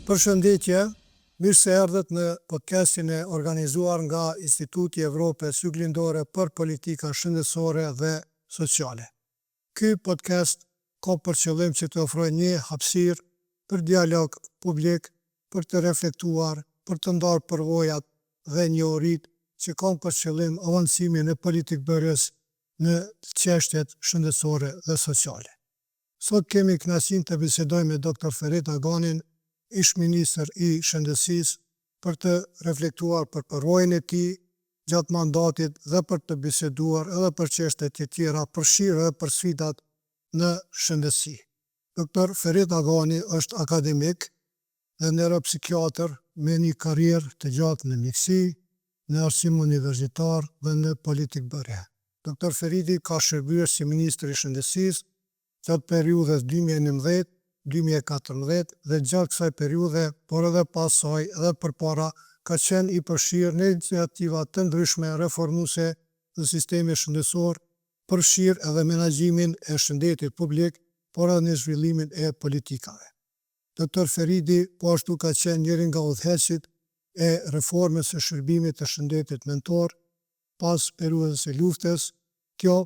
Përshëndetje, mirë se erdhët në podcastin e organizuar nga Instituti Evropës Juglindore për Politika Shëndetësore dhe Sociale. Ky podcast ka për qëllim që të ofrojë një hapësirë për dialog publik, për të reflektuar, për të ndarë përvojat dhe njohuritë që kanë për qëllim avancimin e politikbërjes në çështjet shëndetësore dhe sociale. Sot kemi kënaqësinë të bisedojmë me Dr. Ferit Aganin, ish-ministër i Shëndetësisë, për të reflektuar për përvojën e tij gjatë mandatit dhe për të biseduar edhe për çështjet e tjera përfshirë edhe për sfidat në shëndetësi. Dr. Ferit Agani është akademik dhe neuropsikiatër me një karrierë të gjatë në mjekësi, në arsim universitar dhe në politikbërje. Dr. Feriti ka shërbyer si ministër i Shëndetësisë gjatë periudhës 2011-2014 dhe gjatë kësaj periudhe, por edhe pas saj edhe përpara, ka qenë i përfshirë në iniciativa të ndryshme reformuese të sistemit shëndetësor, përfshirë edhe menaxhimin e shëndetit publik, por edhe në zhvillimin e politikave. Dr. Feriti po ashtu ka qenë njëri nga udhëheqësit e reformës së shërbimit të shëndetit mentor pas periudhës së luftës. Kjo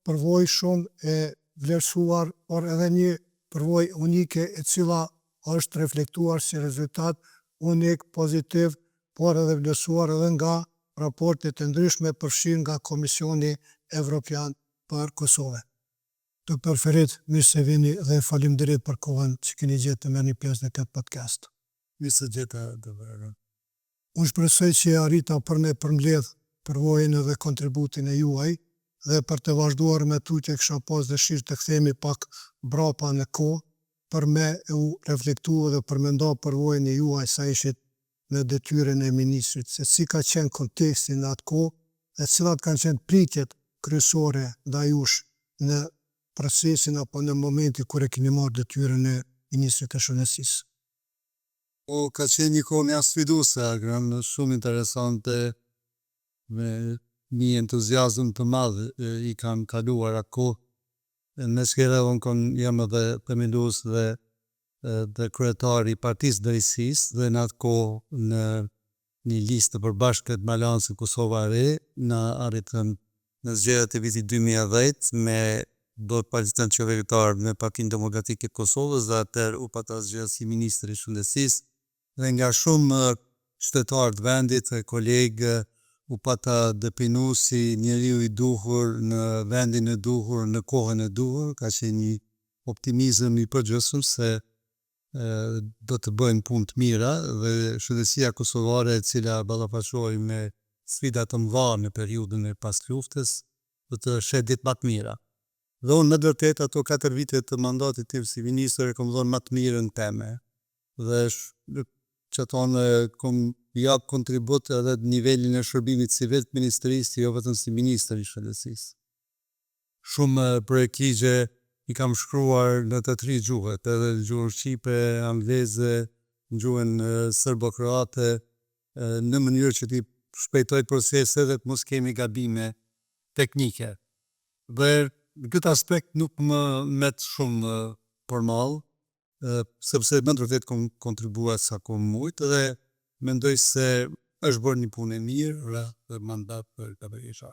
përvojë shumë e vlerësuar, por edhe një përvojë unike e cila është reflektuar si rezultat unik, pozitiv, por edhe vlerësuar edhe nga raportet e ndryshme përfshirë nga Komisioni Evropian për Kosovën. Dr. Ferit, mirë se vini dhe faleminderit për kohën që keni gjetë të merrni pjesë në këtë podcast. Mirë se gjeta të vërë. Unë shpresoj që arrita për me përmbledh përvojën edhe kontributin e juaj dhe për të vazhduar me tutje kisha pas dëshirë të kthehemi pak brapa në kohë për me u reflektuar dhe për me nda përvojën e juaj sa ishit në detyrën e ministrit, se si ka qenë konteksti në atë kohë dhe cilat kanë qenë pritjet kryesore ndaj jush në procesin apo në momentin kur e keni marrë detyrën e ministrit të shëndetësisë. Ka qenë një kohë mjaft sfiduese, shumë interesante, me një entuziazëm të madh i kam kaluar atë kohë. Në shkela unë jam edhe themelues dhe kryetari i Partisë Drejtësisë dhe në atë kohë në një listë të përbashkët me Aleancën Kosova e Re, na arritën në zgjedhjet e vitit 2010 me do të palestën qeveritar në Partinë Demokratike të Kosovës dhe atëherë u pata zgjedhë si ministër i Shëndetësisë dhe nga shumë qytetarë të vendit e kolegë u pata depinu si njeriu i duhur në vendin e duhur, në kohën e duhur. Ka qenë një optimizëm i përgjithshëm se do të bëjmë punë të mira dhe shëndetësia kosovare e cila ballafaqohej me sfida të mëdha në periudhën e pas luftës, do të sheh ditë më të mira. Dhe unë me vërtet ato 4 vite të mandatit tim si ministër e kam dhënë më të mirën teme dhe që tonë kom jap kontribut edhe në nivelin e shërbimit civil të ministrisë, jo vetëm si ministër i shëndetësisë. Shumë projektigje i kam shkruar në të 3 gjuhët, edhe në gjuhën shqipe, angleze, në gjuhën serbo-kroate, në mënyrë që ti shpejtoj procese dhe të mos kemi gabime teknike. Dhe në këtë aspekt nuk më met shumë përmall, sepse me vërtet kom kontribuar sa kom mujtë dhe mendoj se është bërë një punë e mirë dhe mandat për të bëjë.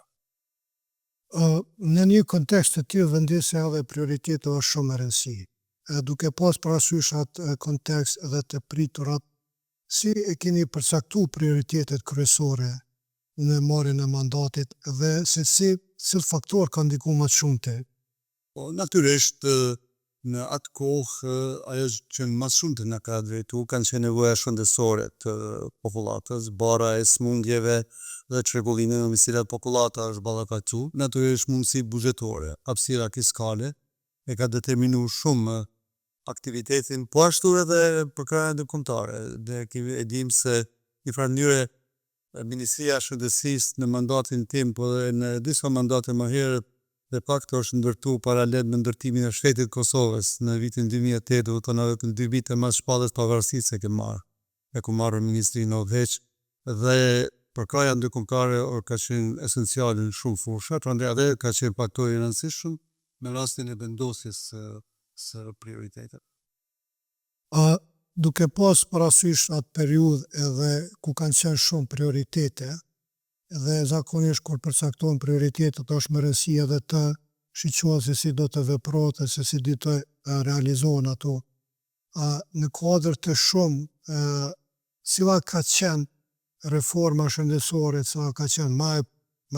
Në një kontekst të tillë vendosja edhe prioritete është shumë e rëndësishme. Duke pas parasysh atë kontekst edhe të priturat, si e keni përcaktuar prioritetet kryesore në marrjen e mandatit dhe se si faktor ka ndikuar më shumë te? Natyrisht në atë kohë ajo që më shumë të na ka drejtuar kanë qenë nevoja shëndetësore të popullatës, bara e smundjeve dhe çrregullimeve me cilat popullata është ballafaqur. Natyrisht mundësi buxhetore, hapësira fiskale e ka determinuar shumë aktivitetin, po ashtu edhe përkrahjet ndërkombëtare. Dhe e dim se në farë mënyre Ministria e Shëndetësisë në mandatin tim, po edhe në disa mandate më herët de facto është ndërtuar paralel me ndërtimin e shtetit Kosovës në vitin 2008, do të thonë vetëm 2 vite mas shpalljes pavarësisë e ke marrë ministrinë në udhëheq dhe përkraja ndërkombëtare ka qenë esenciale në shumë fusha, prandaj edhe ka qenë faktor i rëndësishëm në rastin e vendosjes së prioriteteve. duke pas parasysh atë periudhë edhe ku kanë qenë shumë prioritete, dhe zakonisht kur përcaktohen prioritetet është më rëndësi edhe të shiqohet se si do të veprohet e se si do të realizohen ato. Në kuadër të shumë, cila ka qenë reforma shëndetësore, cila ka qenë më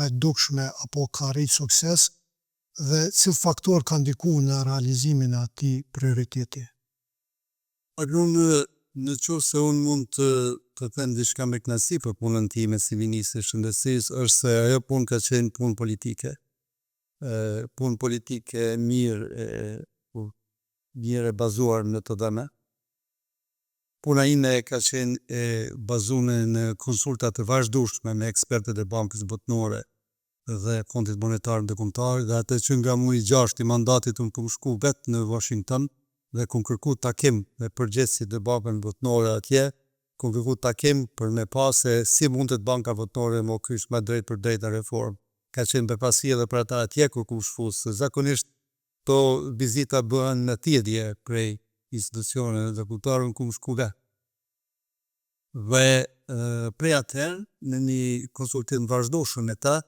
e dukshme apo ka rritë sukses dhe cilë faktor ka ndikuar në realizimin e atij prioriteti. Në qoftë se unë mund të them diçka me kënaqësi për punën time si ministri i shëndetësisë, është se ajo punë ka qenë punë politike. Punë politike mirë e bazuar në të dhëna. Puna ime ka qenë bazuar në konsulta të vazhdueshme me ekspertët e Bankës Botërore dhe Fondit Monetar Ndërkombëtar, dhe atë që nga muaji 6 i mandatit unë kam shku vetë në Washington dhe kam kërku takim me përgjegjësit e Bankës Botërore atje, kam kërku takim për me pa se si mundet Banka Botërore më kyç me drejt për drejt në reformë. Ka qenë befasi edhe për ata atje kur kam shku, se zakonisht to vizita bëhen në thjedhje prej institucioneve ndërkombëtare, unë kam shku vetë. Dhe prej atëherë, në një konsultim vazhdueshëm me ta,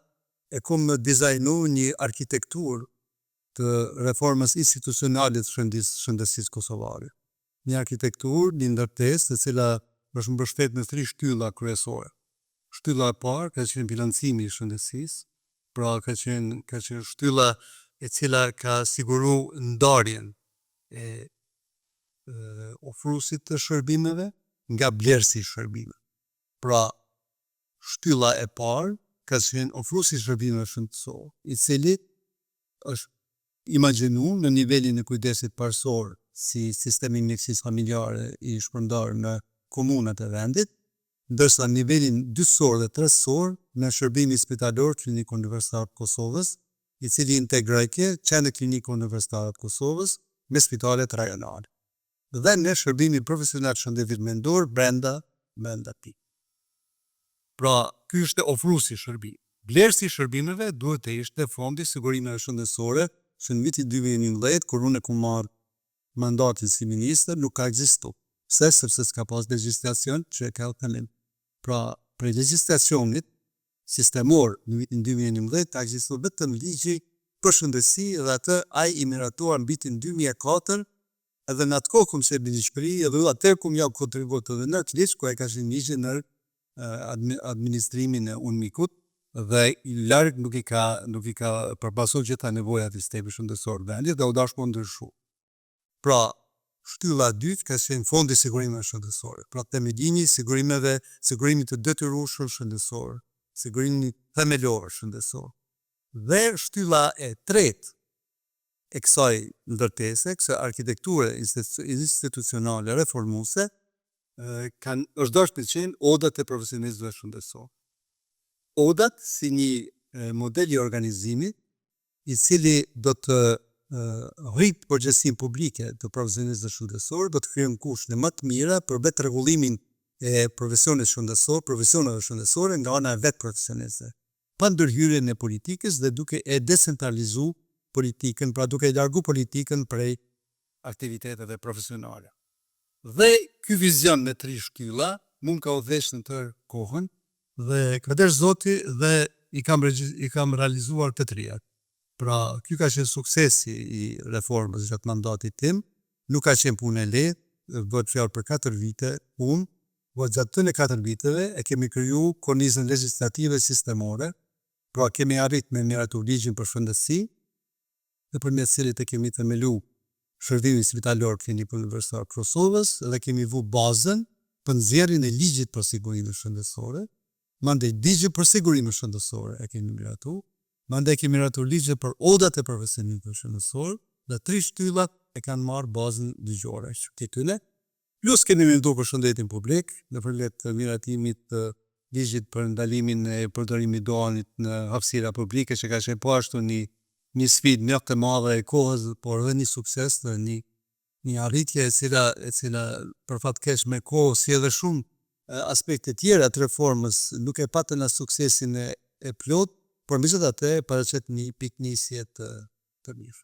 e kam dizajnu një arkitekturë të reformës institucionale të shëndetësisë kosovare. Një arkitekturë, një ndërtesë, e cila është mbështetur në 3 shtylla kryesore. Shtylla e parë ka qenë bilancimi i shëndetësisë, pra ka qenë shtylla e cila ka siguru ndarjen e ofruesit të shërbimeve nga blerësi i shërbimeve. Pra, shtylla e parë ka qenë ofruesi i shërbimeve shëndetësore, i cili është imagjinu në nivelin e kujdesit parësor si sistemi mjekësisë familjare i shpërndarë në komunat e vendit, ndërsa nivelin dytësor dhe tretësor në shërbimi spitalor Klinika Universitare të Kosovës, i cili integrojke Qendër Klinika Universitare të Kosovës me spitalet rajonale. Dhe në shërbimi profesional shëndetit mendor brenda tij. Pra, ky është ofruesi i shërbimit. Blerësi i shërbimeve duhet të ishte Fondi i Sigurimeve Shëndetësore, që në vitin 2011, kur unë kam marrë mandatin si ministër, nuk ka ekzistuar. Sepse s'ka pas legjislacion që e ka kalim. Pra, prej legjislacionit sistemor në vitin 2011 ka ekzistuar vetëm ligji për shëndetësi, dhe atë ai i miratuar në vitin 2004, edhe në atë kohë kom se në Shqipëri, edhe atëherë kom jau kontribut edhe në atë ligj, ku e ka qenë ligji në administrimin e UNMIK-ut, dhe i larg nuk i ka përpasur gjitha nevojat e sistemit shëndetësor vendit, dhe u dashur ndryshu. Pra, shtylla e dytë ka qenë Fondi i Sigurimeve Shëndetësore, pra themelimi i sigurimit të detyrueshëm shëndetësor, sigurimi themelor shëndetësor. Dhe shtylla e tretë e kësaj ndërtese, kësaj arkitekture institucionale reformuese, është dashur të qenë odat e profesionistëve shëndetësor. Odat si një model i organizimit i cili do të rritë përgjegjësinë publike të profesionistëve shëndetësor, do të krijojë kushte më të mira për vetë rregullimin e profesioneve shëndetësore nga ana e vetë profesionistëve, pa ndërhyrjen e politikës dhe duke e decentralizuar politikën, pra duke largu politikën prej aktiviteteve profesionale. Dhe ky vizion me 3 shtylla mund ka udhëhequr në tërë kohën, dhe kadesh Zoti dhe i kam realizuar të trijat. Pra, ky ka qenë suksesi i reformës gjatë mandatit tim, nuk ka qenë punë e lehtë, bëhet fjalë për 4 vite punë, por gjatë këtyre 4 viteve e kemi kriju kornizën legjislative sistemore, pra kemi arrit me miratu ligjin për shëndetësi, dhe përmes cilit e kemi themelu shërbimin spitalor Klinikën Universitare të Kosovës, dhe kemi vu bazën për nxjerrjen e ligjit për sigurimin shëndetësor, mandej ligjin për sigurimin shëndetësor e kemi miratu, mandej kemi miratu ligjin për odat e profesionistëve shëndetësor, dhe 3 shtyllat e kanë marrë bazën ligjore të tyre. Plus kemi miratu për shëndetin publik, nëpërmjet miratimit të ligjit për ndalimin e përdorimit duanit në hapësira publike, që ka qenë po ashtu një sfidë mjaft e madhe e kohës, por edhe një sukses, dhe një arritje e cila për fat keq me kohë, si edhe shumë aspekte tjera të reformës, nuk e patën as suksesin e plot, por megjithatë paraqet një piknisje të mirë.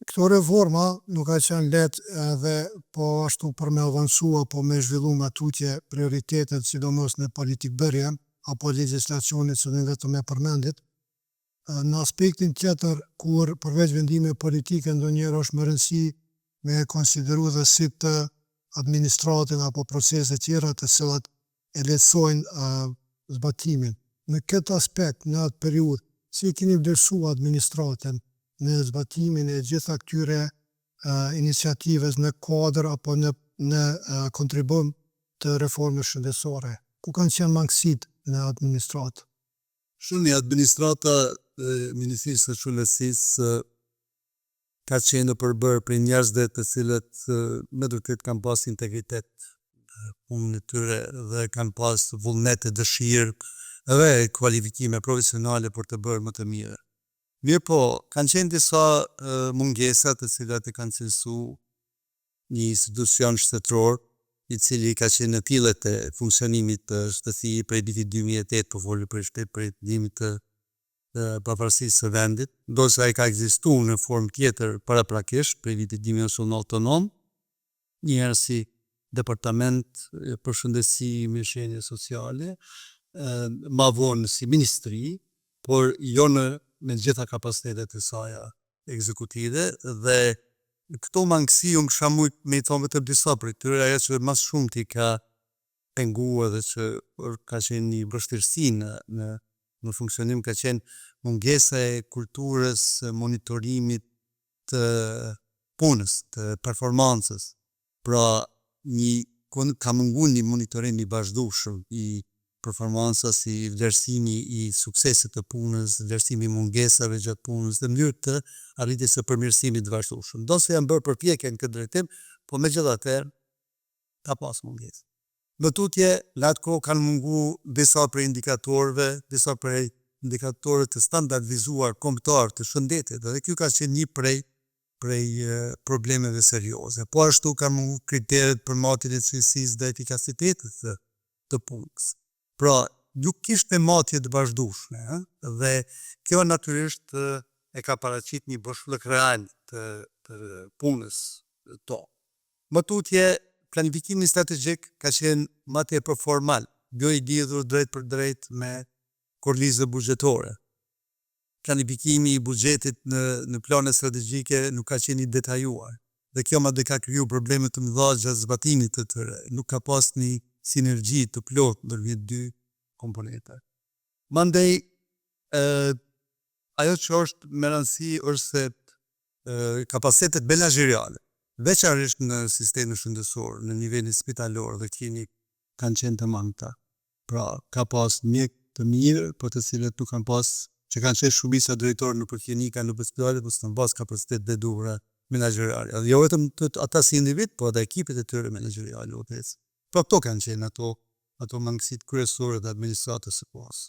Këto reforma nuk ka qenë lehtë edhe po ashtu për me avancu apo me zhvillu me tutje prioritetet, sidomos në politikë bërje apo legjislacionit që ne vetëm e përmendit. Në aspektin tjetër, kur përveç vendime politike ndonjëherë është më rëndësi me konsideru dhe si të administratin apo procese tjera të cilat e lehtësojnë zbatimin. Në këtë aspekt, në atë periudhë, si e keni vlerësu administratin në zbatimin e gjitha këtyre iniciativës në kuadër apo në kontribum të reformës shëndetësore? Ku kanë qenë mangësitë në administratë? Shumë administrata e Ministrisë së Shëndetësisë ka qenë përbërë për njerëzve të cilët me vërtet kanë pas integritet në punën e tyre dhe kanë pas vullnet e dëshirë dhe kualifikime profesionale për të bërë më të mirë. Mirë po, kanë qenë disa mungesa të cilat e kanë cilësu një institucion shtetëror i cili ka qenë në fillet e funksionimit të shtësisë prej vitit 2008, po folë për prej vimit të pavarësisë së vendit, ndosë ai ka ekzistuar në formë tjetër paraprakisht prej vitit 2009, njëherë si departament për shëndetësi mirëqenie sociale, ma vonë si ministri, por jo me gjitha kapacitetet e saj ekzekutive dhe këto mangësi unë kisha mujt me i thonë vetëm disa për tyre, ajo që mas shumë ti ka pengua dhe që ka qenë një vështirësi në funksionim, ka qenë mungesa e kulturës monitorimit të punës, të performancës. Pra ka mungu një monitorim i vazhdueshëm i performancës, i vlerësimi i suksesit të punës, vlerësimi i mungesave gjatë punës, në mënyrë të arritjes së përmirësimit të vazhdueshëm. Do se janë bërë përpjekje në këtë drejtim, po megjithatë ka pas mungesë. Në tutje, në atë kohë kanë mungu disa prej indikatorëve të standardizuar kombëtar të shëndetit, dhe kjo ka qenë një prej problemeve serioze. Po ashtu kanë mungu kriteret për matjen e cilësisë dhe efikasitetit të punës. Pra, nuk kishte matje të vazhdueshme, dhe kjo natyrisht e ka paraqit një boshllëk real të punës tonë. Më tutje, planifikimi strategjik ka qenë më tepër formal, jo i lidhur drejt për drejt me kornizën buxhetore. Planifikimi i buxhetit në plane strategjike nuk ka qenë i detajuar, dhe kjo madje ka kriju probleme të mëdha gjatë zbatimit të tyre. Nuk ka pas një sinergji të plotë ndërmjet dy komponente. Mandej, ajo që është me rëndësi është se kapacitetet menaxheriale, veçanërisht në sistemin shëndetësor, në nivelin spitalor dhe klinik, kanë qenë të mangëta. Pra, ka pas mjek të mirë, për të cilët nuk kanë pas, që kanë qenë shumica drejtorë në për klinika, në për spitalet, por s'kan pas kapacitet dhe duhura menaxheriale. Jo vetëm ata si individ, po edhe ekipet e tyre menaxheriale. Pra, këto kanë qenë ato mangësitë kryesore të administratës së kohës.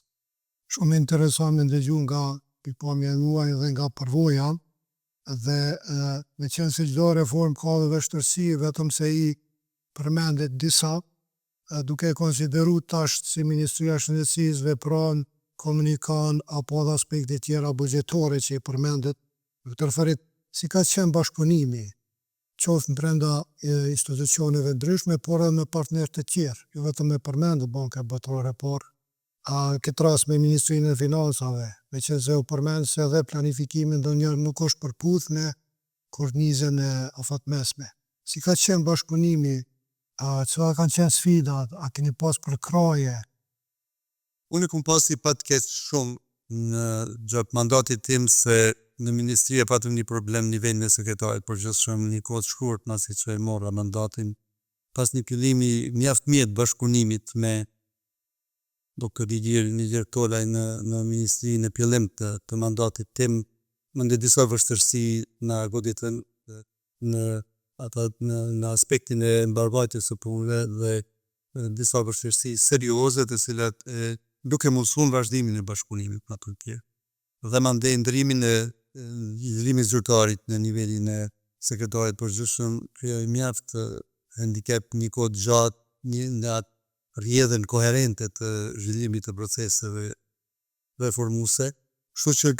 Shumë interesant me ndëgju nga pikpamja juaj dhe nga përvoja, dhe me qenë se çdo reformë ka dhe vështirësi, vetëm se i përmendet disa, duke konsideru tash si Ministria e Shëndetësisë vepron, komunikon apo dhe aspekte tjera buxhetore që i përmendet, të referit si ka qenë bashkëpunimi, qoftë brenda institucioneve ndryshme, por edhe me partnerë të tjerë, jo vetëm me përmendet Banka Botërore, por këtë rast me Ministrinë e Financave, me që se u përmend se edhe planifikimin ndonjëherë nuk është përputh me kornizën e afatmesme. Si ka qenë bashkëpunimi, çfarë kanë qenë sfidat, a keni pas përkraje? Unë kam pas i patkeq shumë në gjatë mandatit tim se në ministri patëm një problem në nivelin e sekretarit përgjithshëm, një kohë të shkurt pasi që e morra mandatin, pas një fillimi mjaft mirë të bashkëpunimit me një direktoraj në ministrinë e fillim të mandatit tim, më ndë disa vështërsi në goditën në aspektin e mbarvajtjes së punëve dhe disa vështërsi serioze të cilat duke mundësuar vazhdimin e bashkëpunimit me ato të tjerë. Dhe mandej ndërimi zyrtarit në nivelin e sekretarit përgjithshëm krijoi mjaft handicap një kohë të gjatë në atë rrjedhën koherente të zhvillimit të proceseve reformuese, Kështu që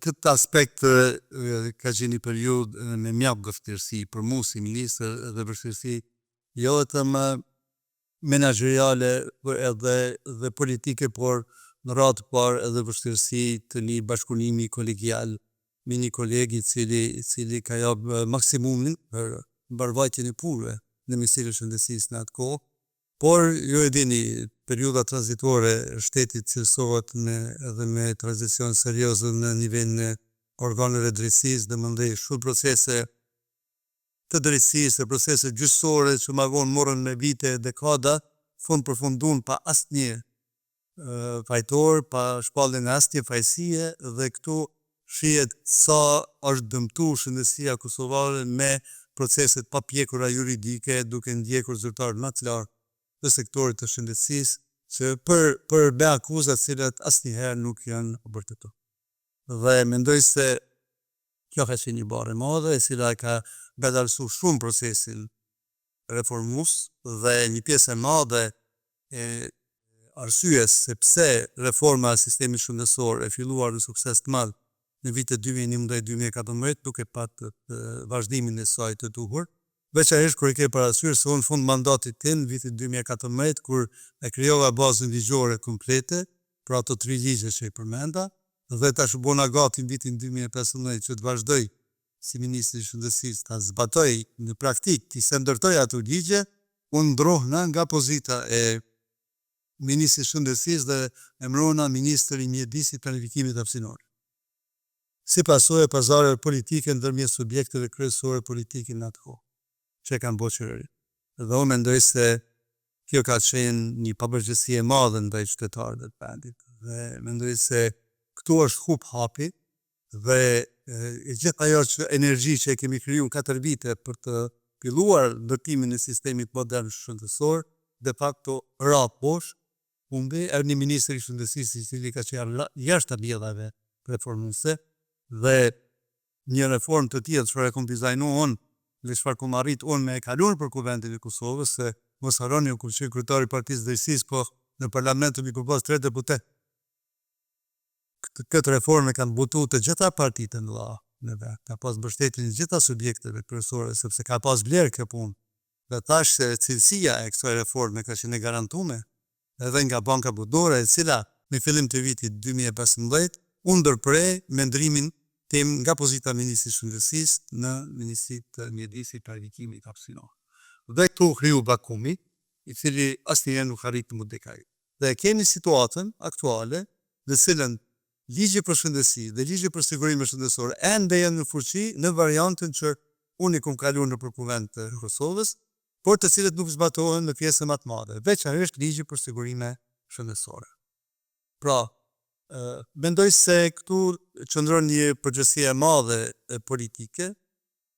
këtë aspekt ka qenë një periudhë me mjaft vështirësi për mua si ministër dhe vështirësi jo vetëm menaxheriale edhe politike, por në radhë të parë edhe vështirësi të një bashkëpunimi kolegial me një koleg i cili ka japë maksimumin për mbarvajtjen e punëve në Ministrinë e Shëndetësisë në atë kohë. Por ju e dini, periudha tranzitore e shtetit cilësohet edhe me tranzicion serioz në nivelin e organeve drejtësisë, dhe mëndej shumë procese të drejtësisë, procese gjyqësore që më vonë morën me vite, dekada, fund përfundun pa asnjë fajtor, pa shpalljen e asnjë fajësie, dhe këtu shihet sa është dëmtuar shëndetësia kosovare me proceset papjekura juridike, duke ndjekur zyrtarë më të lartë të sektorit të shëndetësisë, që për me akuza të cilat asnjëherë nuk janë vërtetuar. Dhe mendoj se kjo ka qenë një barë e madhe, e cila ka ngadalësu shumë procesin reformues, dhe një pjesë e madhe e arsyes se pse reforma e sistemit shëndetësor e filluar në sukses të madh në vitet 2011-2014 duke patë vazhdimin e saj të duhur, veçanërisht kur e ke parasysh se unë fund mandatit tim, vitit 2014, kur e krijova bazën ligjore komplete për ato 3 ligje që i përmenda, dhe tash u bona gati në vitin 2015 që të vazhdoj si ministri i shëndetësisë ta zbatoj në praktik, se ndërtoj ato ligje, unë ndrohna nga pozita e ministri i shëndetësisë dhe emrona ministri i mjedisit planifikimit hapësinor. Si pasojë e pazareve politike ndërmjet subjekteve kryesore politike në atë kohë që kanë bërë qeverin. Dhe unë mendoj se kjo ka qenë një pabërgjësi e madhe ndaj qytetarëve të vendit. Dhe mendoj se këtu është hub hapi dhe gjithë ajo që energji që e kemi kriju në 4 vite për të filluar ndërtimin e sistemit modern shëndetësor, de facto ra poshtë, humbi, er një ministri i shëndetësisë i cili ka qenë jashtë rrjedhave reformuese, dhe një reformë të tillë çfarë kam dizajnuar unë, dhe çfarë kam arrit unë me e kaluar për kuvendin e Kosovës, se mos harroni unë kur qenë kryetari i Partisë Drejtësisë, po në parlament mi përpas 3 deputet. Këtë reformë kanë butuar të gjitha partitë në mëdha në vend, ka pas mbështetjen e gjitha subjekteve kryesore, sepse ka pas vlerë kjo punë. Dhe thash se cilësia e kësaj reforme ka qenë e garantuar edhe nga Banka Botërore, e cila në fillim të vitit 2015 u ndërprej me ndrimin tim nga pozita ministri i shëndetësisë në ministrinë të mjedisit planifikimit hapësinor. Dhe këtu u kriju vakumi, i cili asnjëherë nuk arriti të dekaj. Dhe kemi situatën aktuale në cilën ligji për shëndetësi dhe ligji për sigurimin shëndetësor ende janë në fuqi në variantën që unë i kam kaluar nëpër kuvend të Kosovës, por të cilët nuk zbatohen në pjesën më të madhe, veçanërisht ligji për sigurimin shëndetësor. Pra, mendoj se këtu qëndron një përgjegjësi e madhe politike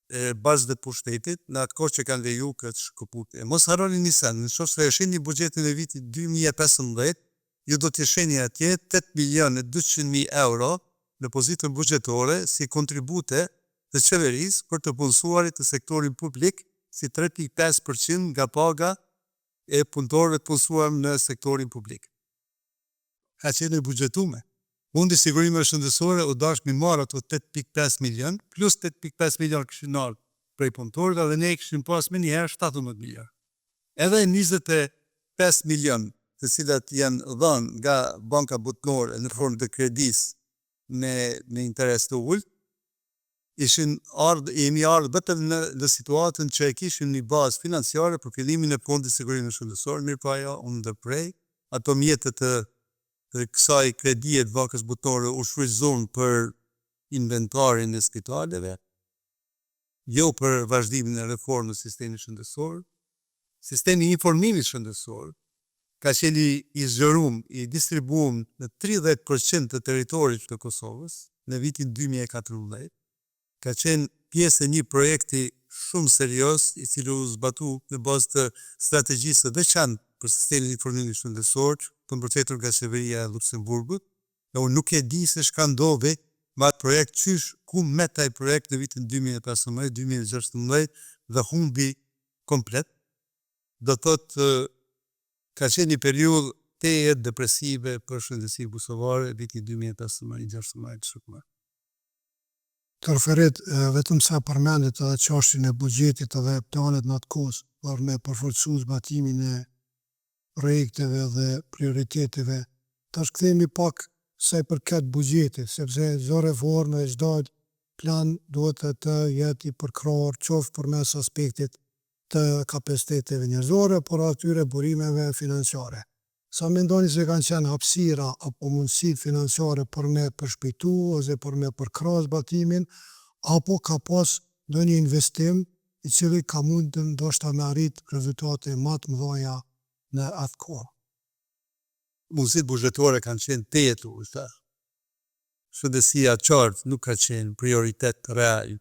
e bazë të pushtetit në atë kohë që kanë leju këtë shkëputje. Mos harroni një sen, nëse e shihni buxhetin e vitit 2015, ju do të shihni atje 8.200.000 euro në pozitën buxhetore si kontribute të qeverisë për të punësuarit të sektorit publik, si 3.5% nga paga e punëtorëve të punësuar në sektorin publik. Ka qenë buxhetuar. Fondi sigurimi shëndetësor u dash mi marr ato 8.5 milion, plus 8.5 milion kishin ardhur prej punëtorëve dhe ne kishim pas më njëherë 17 milion. Edhe 25 milion të cilat janë dhënë nga Banka Botërore në formë të kredisë me interes të ulët, jemi ardhur vetëm në situatën që e kishim një bazë financiare për fillimin e fondit sigurimi shëndetësor, mirë po ajo u ndërprej, ato mjetet të kësaj kredie të Bankës Botërore u shfrytzuan për inventarin e spitaleve, jo për vazhdimin e reformës së sistemit shëndetësor. Sistemi i informimit shëndetësor ka qenë i zgjeruar, i distribuar në 30% të territorit të Kosovës në vitin 2014. Ka qenë pjesë e një projekti shumë serioz, i cili u zbatu në bazë të strategjisë të veçantë për sistemin e informimit shëndetësor, të mbështetur nga qeveria e Luksemburgut, dhe unë nuk e di se çka ndodhi me atë projekt, qysh ku met ai projekt në vitin 2015-2016 dhe humbi komplet. Do thotë ka qenë një periudhë teje depresive për shëndetësinë buzëllore viti 2015-2016. Dr. Ferit, vetëm sa përmendit edhe çështjen e buxhetit edhe planet në atë kohë për me përforcu zbatimin e projekteve dhe prioriteteve. Tash kthehemi pak sa i përket buxhetit, sepse çdo reformë e çdo plan duhet të jetë i përkrahur qoftë përmes aspektit të kapaciteteve njerëzore, por atyre burimeve financiare. Sa mendoni se kanë qenë hapësira apo mundësitë financiare për me përshpejtu ose për me përkrah zbatimin, apo ka pas ndonjë investim i cili ka mundë ndoshta me arrit rezultate më të mëdha në atë kohë? Mundësitë buxhetore kanë qenë teje të ulta. Shëndetësia qartë nuk ka qenë prioritet real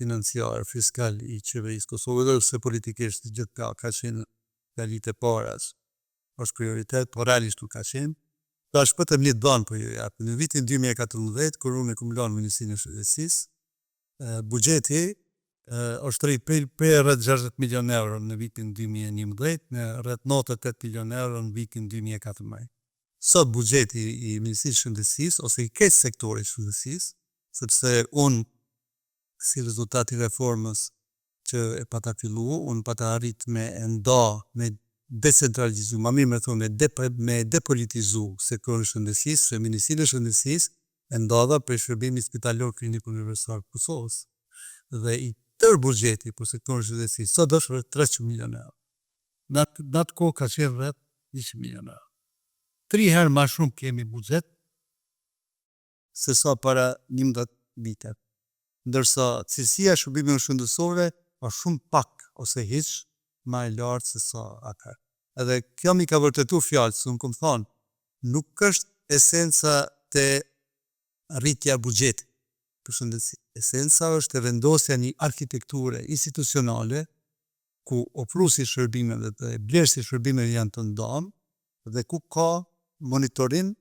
financiar, fiskal i qeverisë Kosovë, se politikisht gjithë ka qenë dalit e paras. Është prioritet, por realisht nuk ka qenë. Tash për të mlit banë për ju japë. Në vitin 2014, kur unë e kam lanë Ministrinë e Shëndetësisë, buxheti është prej rreth 60 milion euro në vitin 2011 në rreth 98 milion euro në vitin 2014. Sot buxheti i Ministrisë së Shëndetësisë ose i keq sektorit shëndetësisë, sepse unë si rezultat i reformës që e pata fillu, unë pata arrit me me decentralizu, ma mirë me thonë me depolitizu sektorin shëndetësisë, se Ministrinë e Shëndetësisë e ndodha për shërbimin spitalor klinik universitar të Kosovës. Dhe i tërë buxheti për sektorin shëndetësisë sot është rreth 300 milion euro. Në atë kohë ka qenë rreth 100 milion euro. 3 herë më shumë kemi buxhet se sa para 11 vite. Ndërsa cilësia e shërbimeve shëndetësore është shumë pak ose hiç më e lartë se sa atëherë. Edhe kjo mi ka vërtetu fjalë, se unë kam thonë, nuk është esenca të rritja buxhetit për shëndetësi. Esenca është e vendosja një arkitekture institucionale ku ofruesi shërbimeve dhe blerësi shërbimeve janë të ndonë dhe ku ka monitorim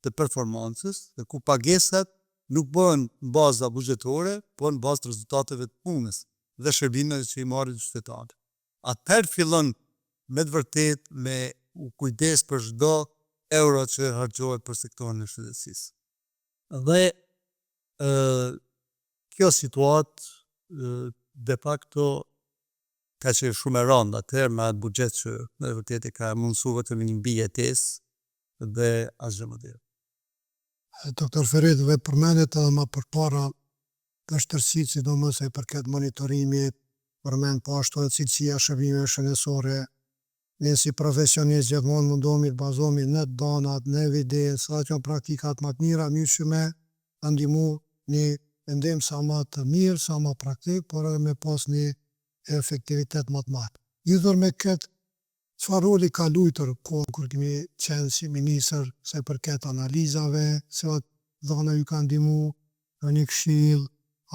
të performancës dhe ku pagesat nuk bëhen në baza buxhetore, por në bazë të rezultateve të punës dhe shërbimeve që i marrin qytetarët. Atëherë fillon me të vërtet me kujdes për çdo euro që harxhohet për sektorin e shëndetësisë. Dhe kjo situatë de facto ka qenë shumë e rëndë atëherë me atë buxhet që në vërtet e ka mundësu vetëm një mbijetesë dhe asgjë më tjetër. Dr. Ferit, dhe përmendet edhe më përpara vështirësitë, sidomos sa i përket monitorimit, përmend po ashtu edhe cilësia e shërbimeve shëndetësore. Ne si profesionist gjithmonë mundohemi të bazohemi në danat, në evidencë, ato janë praktikat më të mira, mirë me ta ndihmu një mendim sa më të mirë, sa më praktik, por edhe me pas një efektivitet më të madh. Lidhur me këtë, çfarë roli ka luajtur kohën kur kemi qenë si ministër sa i përket analizave, cilat dhëna ju kanë ndihmu në një këshill,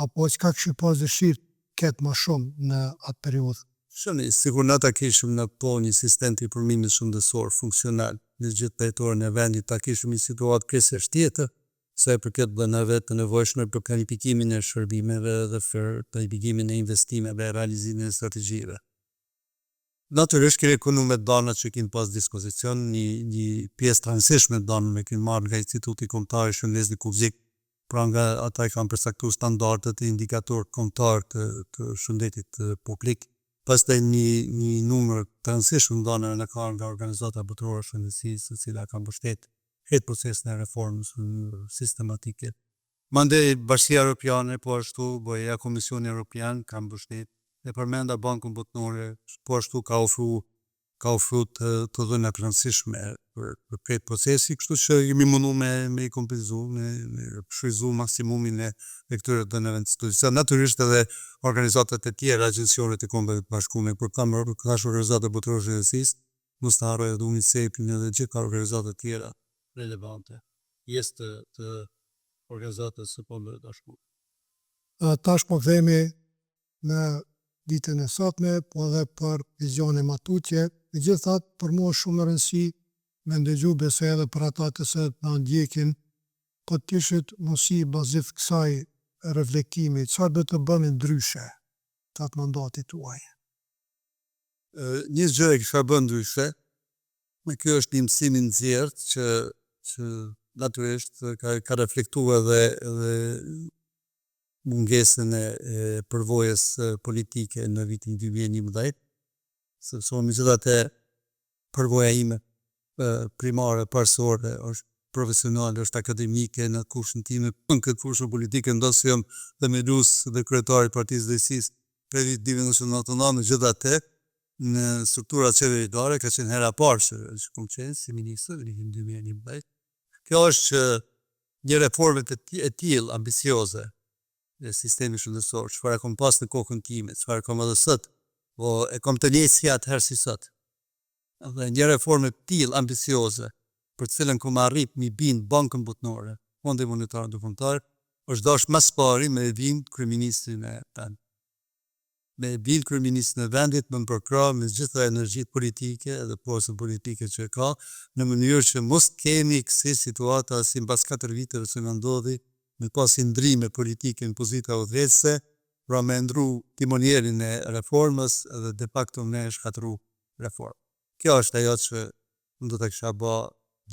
apo çka kishit pas dëshirë ketë më shumë në atë periudhë? Shëni, sikur na ta kishim në po një sistem të informimit shëndetësor funksional në gjithë territorin e vendit, ta kishim një situatë kryesisht tjetër, sa i përket dhënave të nevojshme për planifikimin e shërbimeve dhe për planifikimin e investimeve e realizimin e strategjive. Natyrisht kemi punu me danat që kemi pas dispozicion, një pjesë të rëndësishme të danave kemi marrë nga Instituti Kombëtar i Shëndetësisë Publike, pra nga ata i kanë përcaktuar standardet e indikatorët kombëtar të shëndetit publik. Pastaj një numër të rëndësishëm danave në kanë nga organizata botërore e shëndetësisë, e cila kanë mbështetur këtë procesin e reformës sistematike. Mandej Bashkia Evropiane, po ashtu BE-ja, Komisioni Evropian kanë mbështetur, e përmenda Bankun Botëror, po ashtu ka ofruar të dhëna të rëndësishme për këtë procesi, kështu që jemi mundu me i kompenzu, me shfrytëzu maksimumin e këtyre dhënave të institucion. Natyrisht edhe organizatat e tjera, agjencionet e Kombeve të Bashkuara për kamë, ka organizata botërore të shëndetësisë, mos të harroj edhe UNICEF-in edhe gjithë organizata të tjera relevante, pjesë të organizatës së Kombeve të Bashkuara. Tash po kthehemi në ditën e sotme, po edhe për vizionin më tutje. Megjithatë, për mua është shumë e rëndësishme me ndëgju besoj edhe për ata të se na ndjekin, po të kishit mundësi bazit kësaj reflektimi, çfarë do të bëni ndryshe gjatë mandatit tuaj? Një gjë e kisha bën ndryshe Me kjo është një mësim i nxjerrët që natyrisht ka reflektuar edhe mungesën e përvojës politike në vitin 2011, sepse megjithatë përvoja ime primare, parsorë, është profesionale, është akademike në kushtin time, në këtë fushë politike, ndosë jam themelues dhe kryetari i Partisë së Drejtësisë prej vitit 1999, megjithatë në strukturat qeveritare ka qenë hera parë që kom qenë si ministër në vitin 2011. Kjo është një reforme e tillë ambicioze e sistemi shëndetësor, çfarë kom pas në kokën time, çfarë kom edhe sot, po e kom të njëjtë si atëherë si sot. Dhe një reforme të tillë ambicioze, për të cilën kom arrit mi bind Bankën Botërore, Fondi Monetar Ndërkombëtar, është dash mas pari me bind kryeministrin e tanë. Me bind kryeministrin e vendit me më përkra me gjitha energjitë politike edhe forcën politike që ka, në mënyrë që mos kemi kësi situata si mbas 4 viteve që na ndodhi, me pasi ndrime politike në pozita udhëheqëse, pra me ndru timonierin e reformës edhe de facto me shkatru reformë. Kjo është ajo që do të kisha bë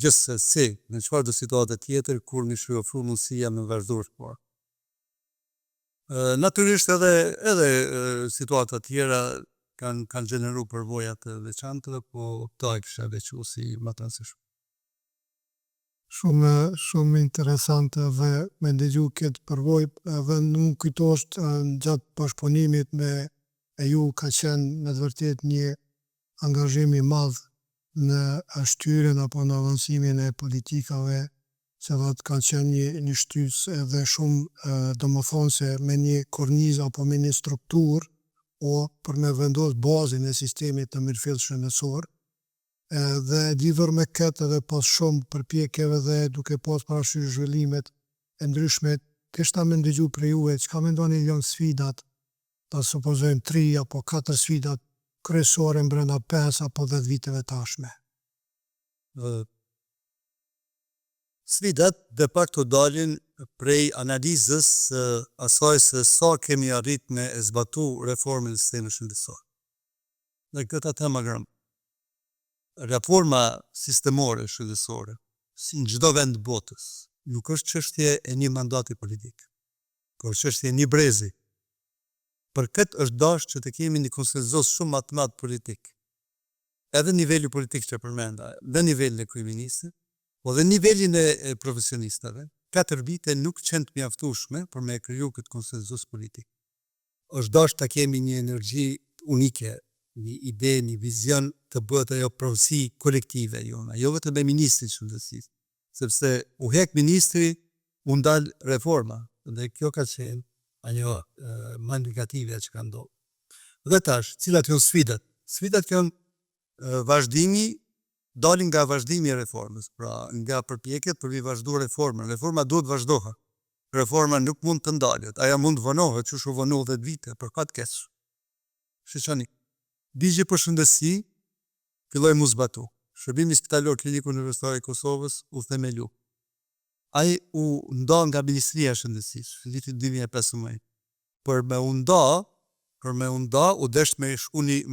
gjithsesi në çfarë do situatë tjetër kur më shih ofru mundësia me vazhduar sport. Natyrisht edhe situata tjera kanë gjeneru përvoja të veçanta, po këto e kisha veçuar si më të rëndësishme. Shumë interesante dhe me ndëgju këtë përvojë edhe nuk kujtohet gjatë bashkëpunimit me ju ka qenë me të vërtet një angazhim i madh në shtyrjen apo në avancimin e politikave që kanë qenë një shtys edhe shumë domethënëse me një kornizë apo me një strukturë o për me vendos bazën e sistemit të mirëfillt shëndetësor. Dhe lidhur me këtë edhe pas shumë përpjekjeve dhe duke pas parasysh zhvillimet e ndryshme, kishta me ndëgju për juve, çka mendoni janë sfidat, ta supozojmë 3 apo 4 sfidat kryesore brenda 5 apo 10 viteve tashme. Sfidat de facto dalin prej analizës asaj se sa kemi arrit me e zbatu reformën e sistemit shëndetësor. Dhe këta tema gram. Reforma sistemore shëndetësore, si në çdo vend të botës, nuk është çështje e një mandati politik, por çështje e një brezi. Për këtë është dashur që të kemi një konsenzus shumë më të madh politik. Edhe niveli politik që përmenda, dhe nivelin e kryeministit, po dhe nivelin e profesionistëve, 4 vite nuk qenë të mjaftueshme për me kriju këtë konsenzus politik. Është dashur të kemi një energji unike, një ide, një vizion të bëhet ajo pronësi kolektive jona, jo vetëm me ministrin shëndetësisë, sepse u hek ministri, u ndal reforma, dhe kjo ka qenë ajo më negative që ka ndodhur. Dhe tash, cilat janë sfidat? Sfidat janë vazhdimi, dalin nga vazhdimi e reformës, pra nga përpjekjet për vi vazhdu reformën. Reforma duhet vazhdohet. Reforma nuk mund të ndalet, aja mund të vonohet, që shu vonohet 10 vite, për ka të kesh. Shqeqani. Ligji për shëndetësi filloi mu zbatu. Shërbimi spitalor Kliniku Universitar i Kosovës u themelu. Ai u nda nga Ministria e Shëndetësisë, vitin 2015. Për me u nda, u desht me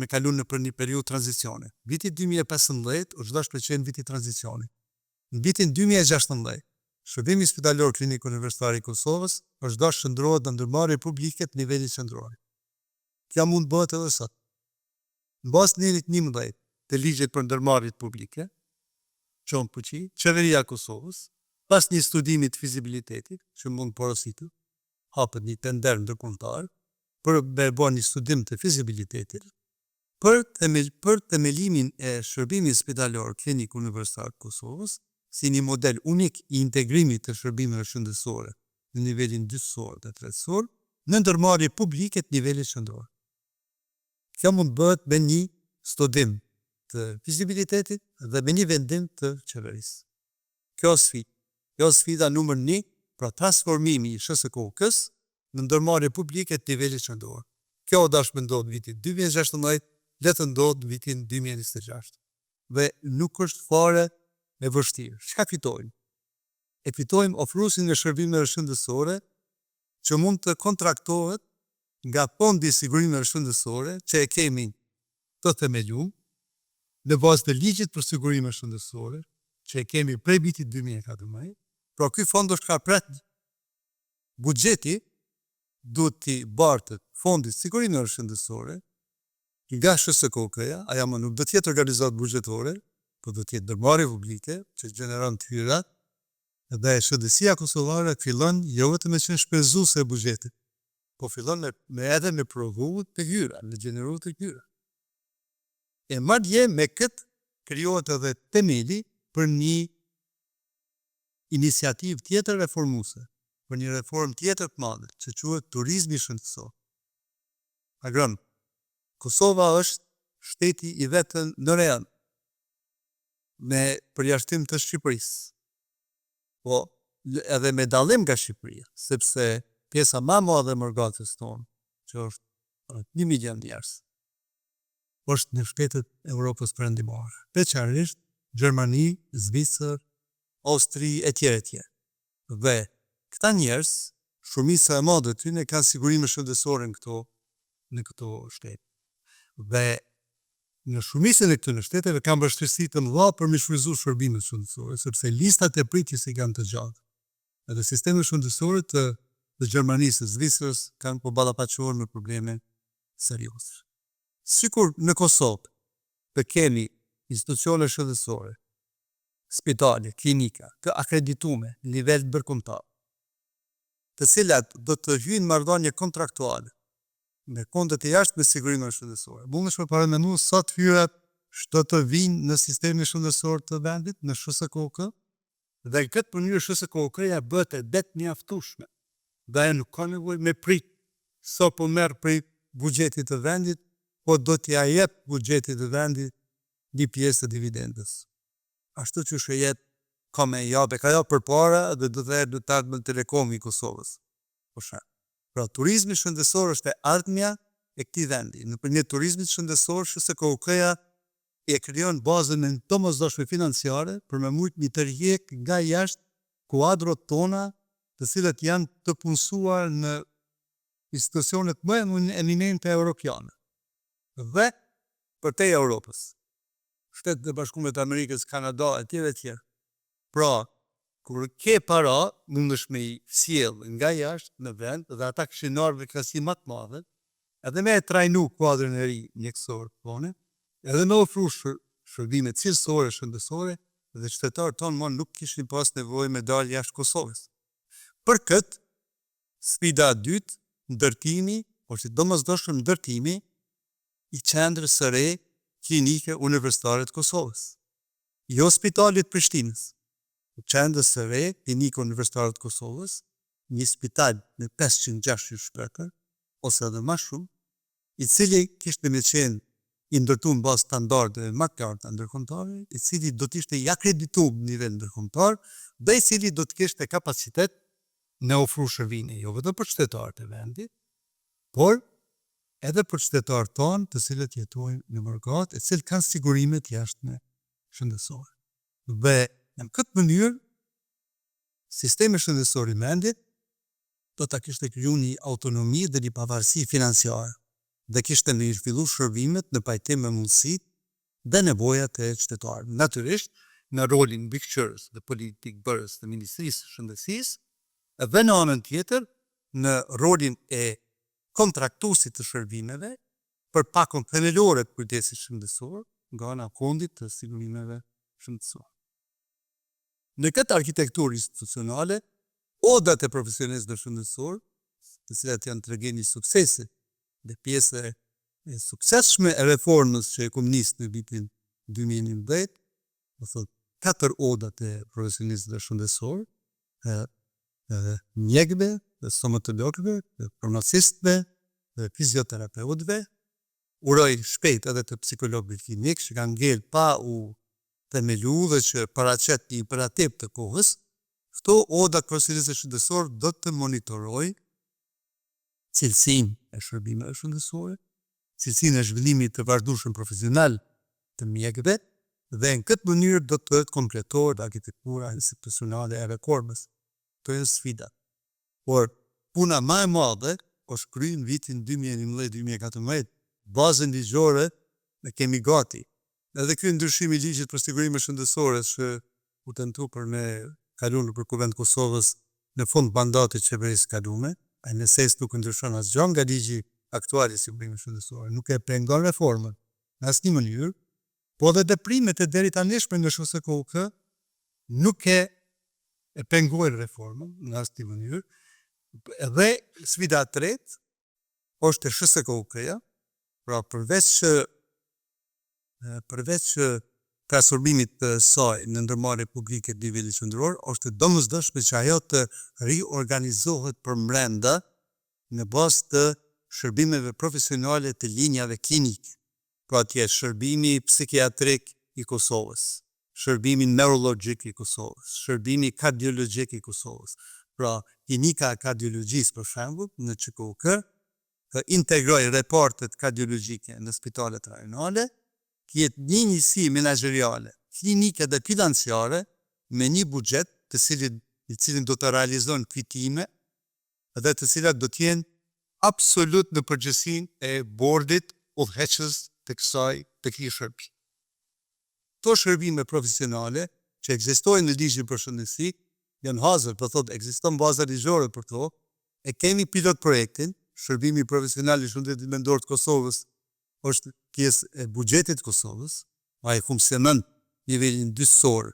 kalu në për një periudhë tranzicione. Vitin 2015 është dash për qenë viti tranzicioni. Në vitin 2016, Shërbimi spitalor Kliniku Universitar i Kosovës është dash shëndrohet në ndërmarrje publike të nivelit qendror. Kja mund bëhet edhe sot. Në bazë të 11 të ligjit për ndërmarrjet publike, qonë përqi, Qeveria Kosovës, pas një studimit fizibilitetit, që mund porositur, hapët një tender ndërkombëtar, për me bërë një studim të fizibilitetit, për themelimin e shërbimit spitalor Klinik Universitar Kosovës, si një model unik i integrimit të shërbimeve shëndetësore në nivelin dytësor dhe tretësor, në ndërmarrje publike të nivelit qendror. Kjo mund bëhet me një studim të fizibilitetit dhe me një vendim të qeverisë. Kjo sfida numër 1, pra transformimi i SHSKOK-s në ndërmarrje publike të nivelit qendror. Kjo dash me ndodhë vitin 2016, letë ndodhë vitin 2026. Dhe nuk është fare e vështirë. Çka fitojmë? E fitojmë ofruesin e shërbimeve shëndetësore që mund të kontraktohet nga Fondi i Sigurimeve Shëndetësore që e kemi të themeluar në bazë të ligjit për sigurime shëndetësore, që e kemi prej vitit 2014, pra ky fond është ka pret buxheti duhet t'i bartët fondit sigurimeve shëndetësore nga SHSKOK-ja, ajo më nuk do të jetë organizatë buxhetore, po do të jetë ndërmarrje publike që gjeneron të hyrat, dhe Shëndetësia Kosovare fillon jo vetëm me qenë shpenzuese e buxhetit, po fillon edhe me provu të hyra, me gjeneru të hyra. E madje me këtë krijohet edhe themeli për një iniciativë tjetër reformuese, për një reformë tjetër të madhe, që quhet turizmi shëndetësor. Agron, Kosova është shteti i vetën në rejon me përjashtim të Shqipërisë, po edhe me dallim nga Shqipëria, sepse pjesa më e madhe e morgatës tonë, që është 1 milion njerëz, është në shtetet e Evropës perëndimore, veçanërisht Gjermani, Zvicër, Austri etj. Dhe këta njerëz, shumica e madhe tyre kanë sigurime shëndetësore në këto shtete. Dhe në shumicën e këtyre shteteve kanë vështirësi të mëdha për me shfrytzuar shërbimet shëndetësore, sepse listat e pritjes i kanë të gjata. Edhe sistemet shëndetësore të Gjermanisë, Zvicrës kanë po ballafaqohen me probleme serioze. Sikur në Kosovë të keni institucione shëndetësore, spitale, klinika, të akreditume në nivel ndërkombëtar, të cilat do të hyjnë marrëdhënie kontraktuale me kontet e jashtme sigurime shëndetësore. Mundesh me paramendu sa të hyrat do të vinë në sistemin shëndetësor të vendit, në SHSKOK, dhe në këtë mënyrë SHSKOK-ja bëhet e det mjaftueshme. Dhe ajo nuk ka nevojë me prit sa po merr prej buxhetit të vendit, po do t'ja jep buxhetit të vendit një pjesë të dividendës. Ashtu që shëjet ka me japë, ka japë përpara dhe do të erë në të ardhmën Telekomi i Kosovës. Pra turizmi shëndetësor është e ardhmja e këtij vendi. Nëpërmjet turizmit shëndetësor, SHSKOK-ja e krijon bazën e domosdoshme financiare për me mujt një tërheq nga jashtë kuadrot tona, të cilat janë të punësuar në institucionet më eminente europiane. Dhe përtej Europës, Shtetet e Bashkuara të Amerikës, Kanada etj. Pra, kur ke para, mundesh me i sjell nga jashtë në vend dhe ata kishin ardhur me krahasi më të madhe, edhe me e trajnu kuadrin e ri mjekësor tonë, edhe me ofru shërbime cilësore shëndetësore, dhe qytetarët tonë më nuk kishin pas nevojë me dalë jashtë Kosovës. Për këtë, sfida e dytë, ndërtimi, ose domosdoshëm ndërtimi i qendrës së re klinike universitare të Kosovës. Jo spitalit Prishtinës, qendrës së re klinike universitare të Kosovës, një spital me 500-600 shpirtër, ose edhe më shumë, i cili kishte me qenë i ndërtuar në bazë standardeve më të larta ndërkombëtare, i cili do të ishte i akredituar në nivel ndërkombëtar, dhe i cili do të kishte kapacitet në ofru shërbime jo vetëm për qytetarët e vendit, por edhe për qytetarët tonë të cilët jetojnë në morgat, e cilët kanë sigurime të jashtme shëndetësore. Dhe në këtë mënyrë, sistemi shëndetësor i vendit do ta kishte krijuar një autonomi dhe një pavarësi financiare, dhe kishte në zhvillu shërbimet në pajtim me mundësitë dhe nevojat e qytetarëve. Natyrisht, në rolin mbikëqyrës dhe politik bërës të Ministrisë së Shëndetësisë, dhe në anën tjetër, në rolin e kontraktuesit të shërbimeve për pakon themelore të kujdesit shëndetësor nga ana fondit të sigurimeve shëndetësore. Në këtë arkitekturë institucionale, odat e profesionistëve shëndetësor, të cilat janë tregimi i suksesit dhe pjesë e suksesshme e reformës që e komunistë në vitin 2011, do thotë 4 odat e profesionistëve shëndetësor, mjekëve, stomatologëve, farmacistëve, fizioterapeutëve, uroj shpejt edhe të psikologëve klinik që kanë ngel pa u themelu dhe që paraqet një imperativ të kohës. Këto oda profesionistëve shëndetësor do të monitorojnë cilësinë e shërbimeve shëndetësore, cilësinë e zhvillimit të vazhdueshëm profesional të mjekëve, dhe në këtë mënyrë do të kompletohet arkitektura institucionale e reformës. Këto janë sfidat. Por puna më e madhe është kryer në vitin 2011-2014, bazën ligjore e kemi gati. Edhe ky ndryshim I ligjit për sigurinë shëndetësore që u tentu për me kalu nëpër Kuvend Kosovës në fund mandatit qeverisë kalume, ai në esencë nuk ndryshon asgjë nga ligji aktual I sigurimit shëndetësore, nuk e pengon reformën në asnjë mënyrë, po dhe deprimet e deri tanishme në SHSKUK nuk e pengojnë reformën në asnjë mënyrë. Dhe sfida e tretë është e SHSKUK-ja, pra përveç transformimit të saj në ndërmarrje publike në nivelin qendror, është e domosdoshme që ajo të riorganizohet përbrenda në bazë të shërbimeve profesionale të linjave klinike. Pra atje shërbimi psikiatrik I Kosovës, shërbimi neurologjik I Kosovës, shërbimi kardiologjik I Kosovës. Pra klinika e kardiologjisë për shembull në QKUK integroj reportet kardiologjike në spitalet rajonale, kjetë një njësi menaxheriale, klinike dhe financiare me një buxhet I cilin do të realizon fitime dhe të cilat do të jenë absolut në përgjegjësinë e bordit udhëheqës të këtij shërbimi. Këto shërbime profesionale që ekzistojnë në ligjin për shëndetësi janë hazër, do thotë ekziston baza ligjore për to, e kemi pilot projektin, shërbimi profesional I shëndetit mendor të Kosovës është pjesë e buxhetit të Kosovës, ai funksionon në nivelin dyshor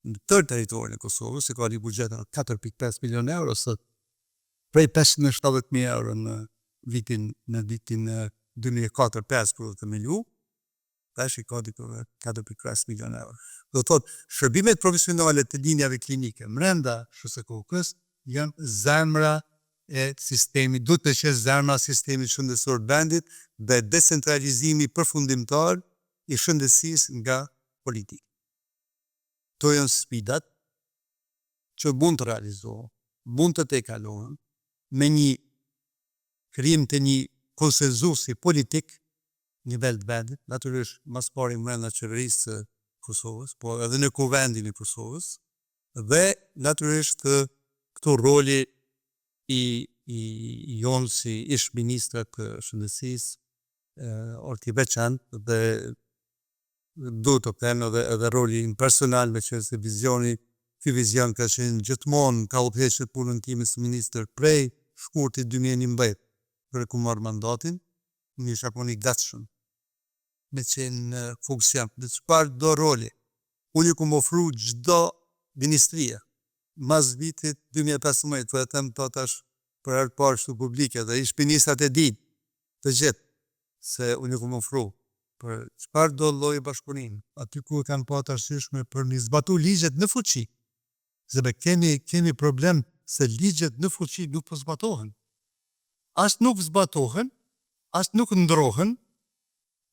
në tërë territorin e Kosovës, se ka një buxhet në 4.5 milion euro sot, prej 570.000 euro në vitin 2004-2005 kur të melu, tash I ka diku 4.5 milion euro. Do thotë, shërbimet profesionale të linjave klinike brenda SHSKUK-s janë zemra e sistemi, duhet të qenë zemra sistemit shëndetësor vendit dhe decentralizimi përfundimtar I shëndetësisë nga politika. To janë sfidat që mund të realizohen, mund të tejkalohen me një krijim të një konsenzusi politik nivel të vendit, natyrisht mas pari brenda qeverisë së Kosovës, po edhe në kuvendin e Kosovës, dhe natyrisht këtu roli I jonë si ish ministrat të shëndetësisë, është I veçantë dhe duhet të them edhe roli im personal me qenë se ky vizion ka qenë gjithmonë ka udhëhequr punën time si ministër prej shkurtit 2011 për ku marr mandatin, më isha punë I gatshëm me qenë në funksion në çfarë do roli. Unë ku më ofru çdo ministria mas vitit 2015, po e them to tash për herë të parë kështu publike dhe ish ministrat e dinë të gjithë se unë ku më ofru për çfarë do lloj bashkëpunimi, aty ku kanë pa të arsyeshme për një zbatu ligjet në fuqi. Sepse kemi problem se ligjet në fuqi nuk po zbatohen. As nuk zbatohen, as nuk ndrohen,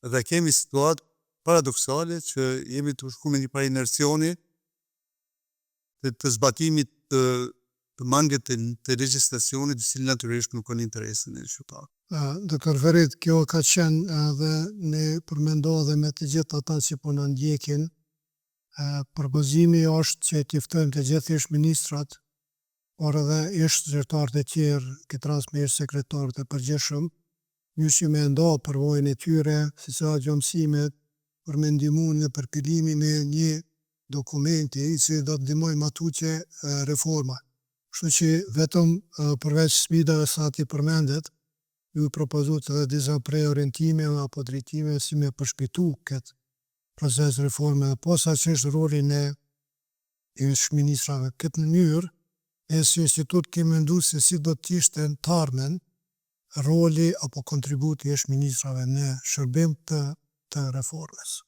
dhe kemi situatë paradoksale që jemi të shku me një par inercioni të zbatimit të mangët të legjislacionit, I cili natyrisht nuk kanë interesin e shqiptarëve. Doktor Ferit, kjo ka qenë dhe ne përmendova dhe me të gjithë ata që po na ndjekin, propozimi është që t'i ftojmë të gjithë ish ministrat, por edhe ish zyrtarët e tjerë, këtë rast me ish sekretarët e përgjithshëm, njësi me nda përvojën e tyre, si sa gjomësimet, për me ndihmu në përpilimin e një dokumenti I cili do të ndihmojë matutje reforma. Kështu që vetëm përveç sfidave sa ti përmendet, ju propozut edhe disa prej orientime apo drejtime si me përshpejtu këtë proces reforme dhe posaçërisht rolin e ish ministrave. Këtë mënyrë, ne si institut kemi menduar se si do të ishte në të ardhmen roli apo kontributi ish ministrave në shërbim të reformës.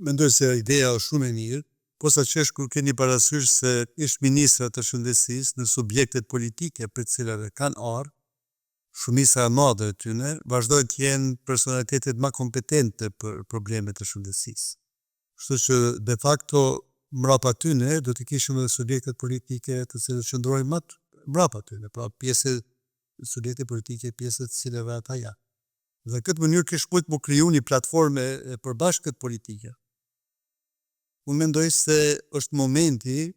Mendoj se ideja është shumë e mirë, posaçërisht kur keni parasysh se ish ministrat të shëndetësisë në subjektet politike për të cilat kanë ardhur, shumica e madhe e tyre vazhdojnë të jenë personalitetet më kompetente për problemet e shëndetësisë. Kështu që de facto mbrapa tyre do të kishim edhe subjektet politike të cilët qëndrojnë më mbrapa tyre, pra pjesë subjekte politike, pjesë të cilave ata janë. Dhe këtë mënyrë kish mujt më kriju një platforme e përbashkët politike. Unë mendoj se është momenti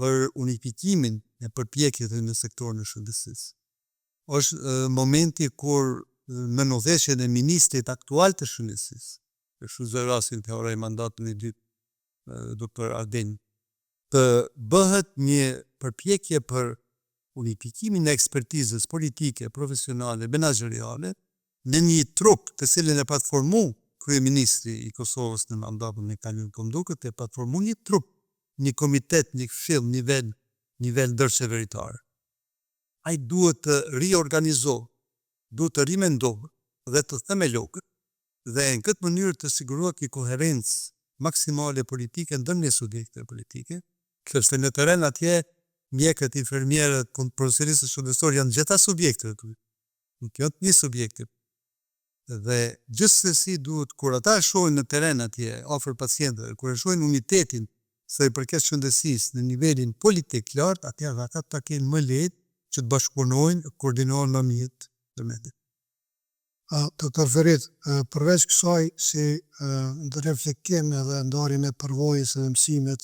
për unifikimin e përpjekjeve në sektorin e shëndetësisë. Është momenti kur në udhëheqjen e ministrit aktual të shëndetësisë, shfrytëzoj rastin të oraj mandatën e dytë doktor Ardeni, të bëhet një përpjekje për unifikimin e ekspertizës politike, profesionale, menaxheriale në një trup të cilin e platformu kryeministri i Kosovës në mandatën e kaluar, po duket e platformu një trup, një komitet, një këshill, nivel ndërqeveritar. Ai duhet të riorganizohet, duhet të rimendohet dhe të themelohet dhe në këtë mënyrë të sigurohet një koherencë maksimale politike ndërmjet subjekteve politike, sepse në terren atje mjekët, infermierët, profesionistët shëndetësor janë gjitha subjekte këtu. Nuk janë të një subjekte. Dhe gjithsesi duhet kur ata shohin në terren atje afër pacientëve, kur e shohin unitetin sa i përket shëndetësisë në nivelin politik lart, atëherë ata ta kenë më lehtë që të bashkëpunojnë, koordinohen më mirë ndërmjet. Doktor Ferit, përveç kësaj si reflektim edhe ndarje me përvojës dhe mësimet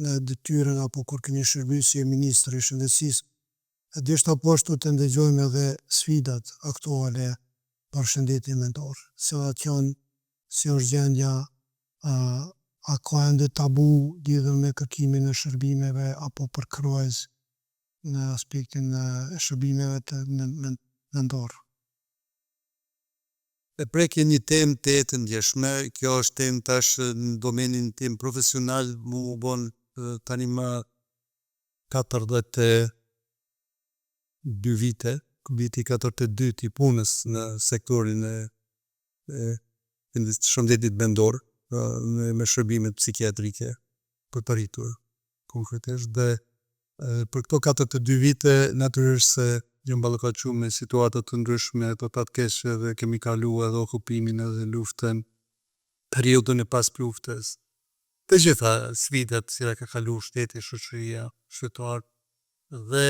në detyrën apo kur keni shërbyer si ministri i shëndetësisë, dishta po ashtu të ndëgjojmë edhe sfidat aktuale për shëndetin mendor. Cilat janë, si është gjendja, a ka ende tabu lidhur me kërkimin e shërbimeve apo përkrahjes në aspektin e shërbimeve të mendor. E prekje një temë të ndjeshme, kjo është temë tash në domenin tim profesional, mu bon tani më 42 vite, viti 42 i punës në sektorin e shëndetit mendor, me shërbimet psikiatrike për të rritur konkretisht, dhe për këto 42 vite natyrisht se jam ballafaqur me situata të ndryshme të fatkeqe dhe kemi kaluar edhe okupimin edhe luftën, periudhën e pas luftës. Të gjitha sfidat që ka kaluar shteti, shoqëria, qytetarët, dhe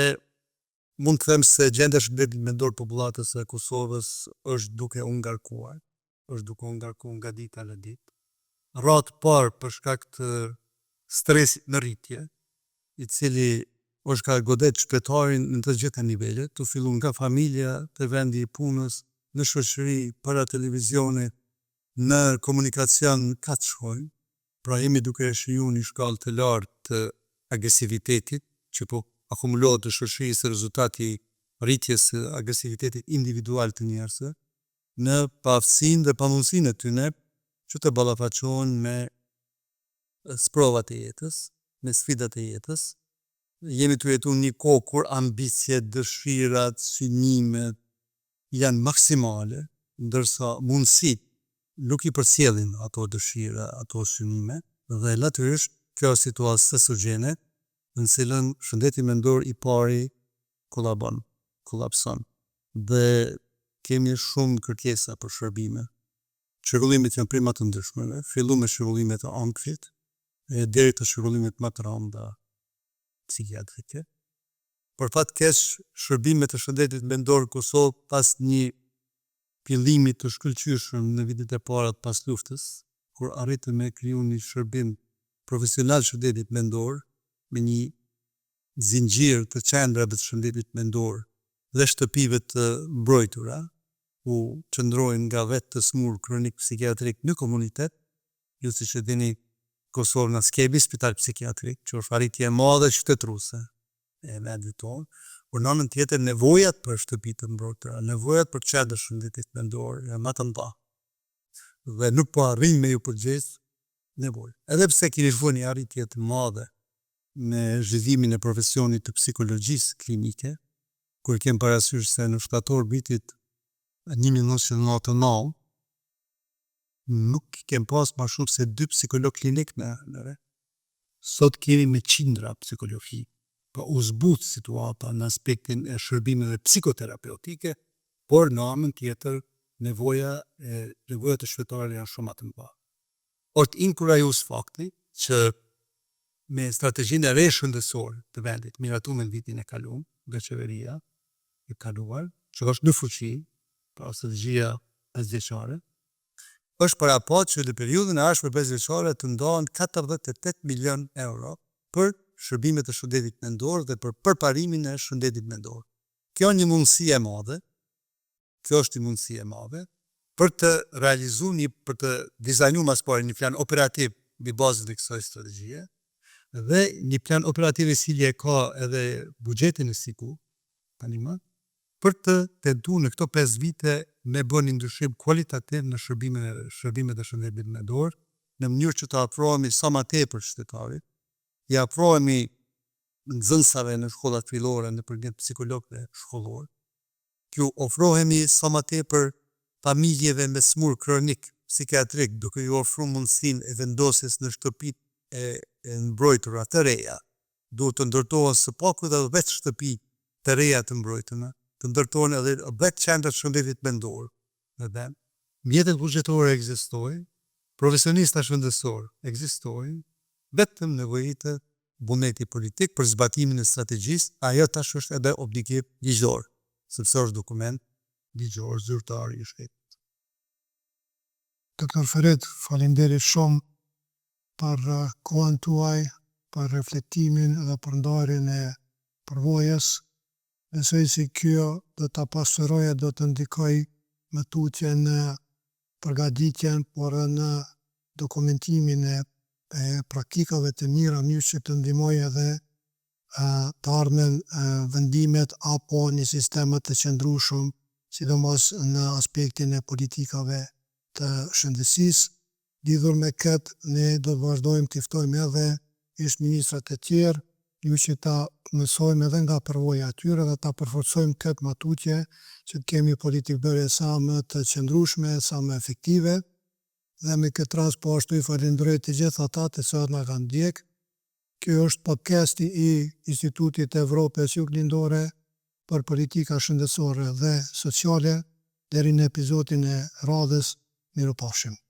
mund të them se gjendja e shëndetit mendor popullatës së Kosovës është duke u ngarkuar, nga dita në ditë. Rratë parë për shkak të stresit në rritje, i cili është ka godet qytetarin në të gjitha nivelet, të fillun nga familja, të vendi i punës, në shoqëri, para televizionit, në komunikacion ka të shkojnë, pra jemi duke e shiju një shkallë të lartë të agresivitetit, që po akumulohet të shoqërisë rezultati rritjes së agresivitetit individual të njerëzve, në paaftësinë dhe pamundësinë e tyre që të ballafaqohen me sprovat e jetës, me sfidat e jetës. Jemi të jetu një kohë kur ambicjet, dëshirat, synimet janë maksimale, ndërsa mundësit nuk i përcjellin ato dëshira, ato synime, dhe natyrisht kjo situatë stresogjene në cilën shëndeti mendor i pari kolapson. Dhe kemi shumë kërkesa për shërbime. Shërullimet janë prej më të ndryshmeve, fillu me shërullimet e ankthit, deri te shërullimet më të rënda psikiatrike. Për fat keq, shërbimet e shëndetit mendor në Kosovë pas një fillimi të shkëlqyeshëm në vitet e para pas luftës, kur arritëm me kriju një shërbim profesional shëndetit mendor, me një zinxhir të qendrave të shëndetit mendor dhe shtëpive të mbrojtura, ku qëndrojnë nga vetë të smur kronik psikiatrik në komunitet, ju si që dini Kosovë në s'kebi spital psikiatrik, që është arritje e madhe qytetruese e vendit tonë, por në anën tjetër nevojat për shtëpi të mbrojtura, nevojat për qendra shëndetit mendor janë më të mëdha. Dhe nuk po arrin me ju përgjigj nevojë. Edhe pse keni vënë një arritje të madhe me zhvillimin e profesionit të psikologjisë klinike, kur kem parasysh se në shtator vitit 1999 nuk kem pas ma shumë se 2 psikolog klinik në re. Sot kemi me qindra psikologi, pa u zbut situata në aspektin e shërbimeve psikoterapeutike, por në anën tjetër nevojat e qytetarëve janë shumë të mëdha. Është inkurajues fakti që me strategjinë e re shëndetësore të vendit, miratuar në vitin e kaluar nga qeveria e kaluar, që është në fuqi, pra strategjia 5 vjeçare, është parapat që në periudhën e ardhshme 5 vjeçare të ndahen 48 milion euro për shërbimet e shëndetit mendor dhe për përparimin e shëndetit mendor. Kjo është një mundësi e madhe, për të realizuar për të dizajnuar mas pari një plan operativ mbi bazën e kësaj strategjie dhe një plan operativ i cili e ka edhe buxhetin e sigurt tani më për të tentuar në këto 5 vite me bën një ndryshim kualitativ në shërbimet e shëndetit mendor, në mënyrë që të afrohemi sa më tepër qytetarit, i afrohemi nxënësave në shkollat fillore nëpërmjet psikologëve shkollor, që ofrohemi sa më tepër familjeve me smur kronik psikiatrik, duke ju ofruar mundësinë e vendosjes në shtëpitë e mbrojtura të reja. Duhet të ndërtohen së paku edhe vetë shtëpi të reja të mbrojtura, të ndërtohen edhe vetë qendrat shëndetit mendor. Edhe mjetet buxhetore ekzistojnë, profesionista shëndetësor ekzistojnë, vetëm nevojitet vullneti politik për zbatimin e strategjisë, ajo tash është edhe obligim ligjor, sepse është dokument ligjor zyrtar i shtetit. Dr. Ferit, faleminderit shumë për kohën tuaj, për reflektimin dhe për ndarjen e përvojës. Besoj se kjo do ta pasqyrojë, do të ndikoj me tutje në përgatitjen, por në dokumentimin e praktikave të mira, mënyrë që të ndihmojë edhe të ardhmen vendimet apo një sistem të qëndrueshëm, sidomos në aspektin e politikave të shëndetësisë. Lidhur me këtë, ne do të vazhdojmë të ftojmë edhe ish-ministrat e tjerë, që ta mësojmë edhe nga përvoja e tyre dhe ta përforcojmë këtë matutje që të kemi politikëbërje sa më të qëndrueshme, sa më efektive. Dhe me këtë rast po ashtu i falenderoj të gjithë ata të cilët na kanë ndjek. Kjo është podcasti i Institutit Evropës Juglindore për politika shëndetësore dhe sociale. Deri në episodin e radhës, mirupafshim.